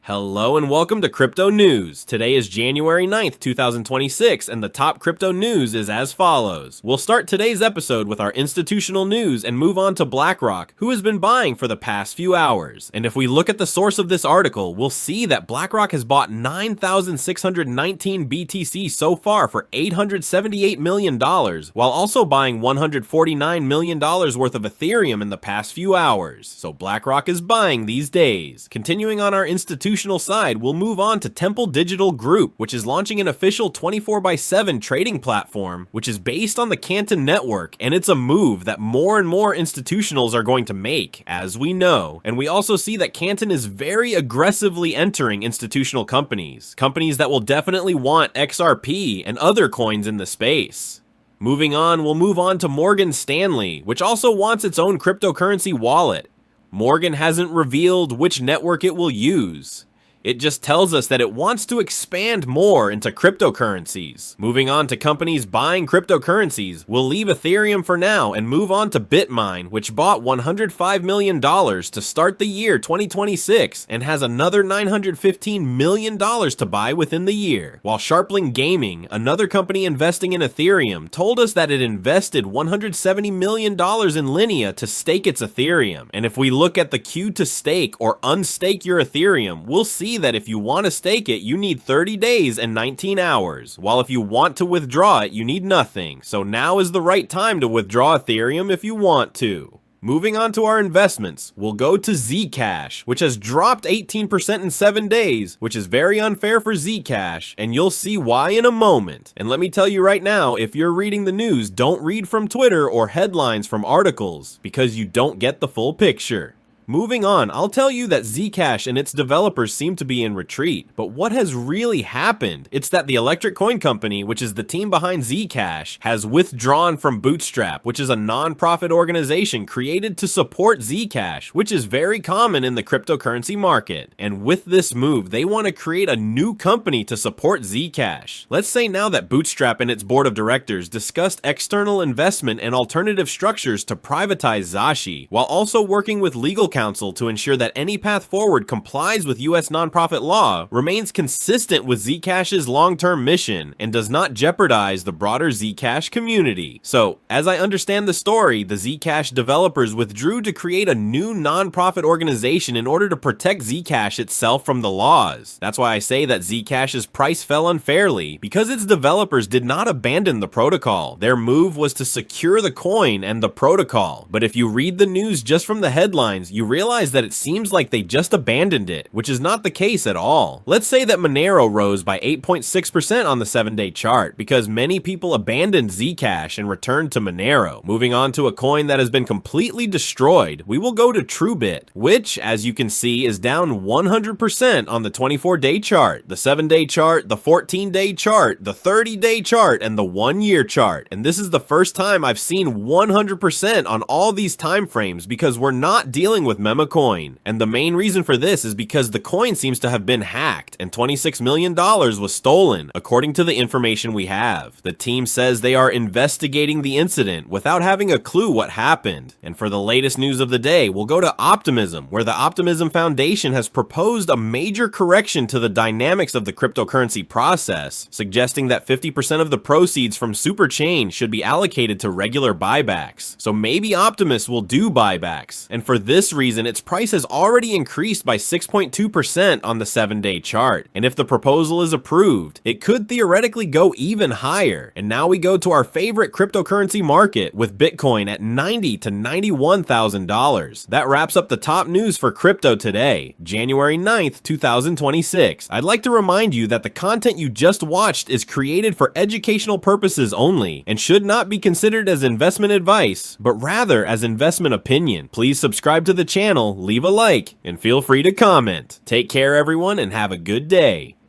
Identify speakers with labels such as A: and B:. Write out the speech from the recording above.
A: Hello and welcome to Crypto News. Today is January 9th, 2026, and the top crypto news is as follows. We'll start today's episode with our institutional news and move on to BlackRock, who has been buying for the past few hours. And if we look at the source of this article, we'll see that BlackRock has bought 9,619 BTC so far for $878 million, while also buying $149 million worth of Ethereum in the past few hours. So BlackRock is buying these days. Continuing on our institutional side, we'll move on to Temple Digital Group, which is launching an official 24/7 trading platform, which is based on the Canton Network, and it's a move that more and more institutionals are going to make, as we know. And we also see that Canton is very aggressively entering institutional companies that will definitely want XRP and other coins in the space. Moving on, we'll move on to Morgan Stanley, which also wants its own cryptocurrency wallet. Morgan hasn't revealed which network it will use. It just tells us that it wants to expand more into cryptocurrencies. Moving on to companies buying cryptocurrencies, we'll leave Ethereum for now and move on to BitMine, which bought $105 million to start the year 2026 and has another $915 million to buy within the year. While Sharpling Gaming, another company investing in Ethereum, told us that it invested $170 million in Linea to stake its Ethereum. And if we look at the queue to stake or unstake your Ethereum, we'll see that if you want to stake it, you need 30 days and 19 hours, while if you want to withdraw it, you need nothing. So now is the right time to withdraw Ethereum if you want to. Moving on to our investments, we'll go to Zcash, which has dropped 18% in 7 days, which is very unfair for Zcash, and you'll see why in a moment. And let me tell you right now, if you're reading the news, don't read from Twitter or headlines from articles, because you don't get the full picture. Moving on, I'll tell you that Zcash and its developers seem to be in retreat, but what has really happened? It's that the Electric Coin Company, which is the team behind Zcash, has withdrawn from Bootstrap, which is a non-profit organization created to support Zcash, which is very common in the cryptocurrency market. And with this move, they want to create a new company to support Zcash. Let's say now that Bootstrap and its board of directors discussed external investment and alternative structures to privatize Zashi, while also working with legal counsel to ensure that any path forward complies with US nonprofit law, remains consistent with Zcash's long-term mission, and does not jeopardize the broader Zcash community. So, as I understand the story, the Zcash developers withdrew to create a new nonprofit organization in order to protect Zcash itself from the laws. That's why I say that Zcash's price fell unfairly, because its developers did not abandon the protocol. Their move was to secure the coin and the protocol. But if you read the news just from the headlines, you realize that it seems like they just abandoned it, which is not the case at all. Let's say that Monero rose by 8.6% on the 7-day chart because many people abandoned Zcash and returned to Monero. Moving on to a coin that has been completely destroyed, we will go to TrueBit, which, as you can see, is down 100% on the 24-day chart, the 7-day chart, the 14-day chart, the 30-day chart, and the 1-year chart. And this is the first time I've seen 100% on all these time frames because we're not dealing with Memecoin, and the main reason for this is because the coin seems to have been hacked and $26 million was stolen, according to the information we have. The team says they are investigating the incident without having a clue what happened. And for the latest news of the day, we'll go to Optimism, where the Optimism Foundation has proposed a major correction to the dynamics of the cryptocurrency process, suggesting that 50% of the proceeds from Superchain should be allocated to regular buybacks. So maybe Optimus will do buybacks, and for this reason, its price has already increased by 6.2% on the 7-day chart. And if the proposal is approved, it could theoretically go even higher. And now we go to our favorite cryptocurrency market, with Bitcoin at $90,000 to $91,000. That wraps up the top news for crypto today, January 9th, 2026. I'd like to remind you that the content you just watched is created for educational purposes only and should not be considered as investment advice, but rather as investment opinion. Please subscribe to the channel, leave a like, and feel free to comment. Take care everyone and have a good day.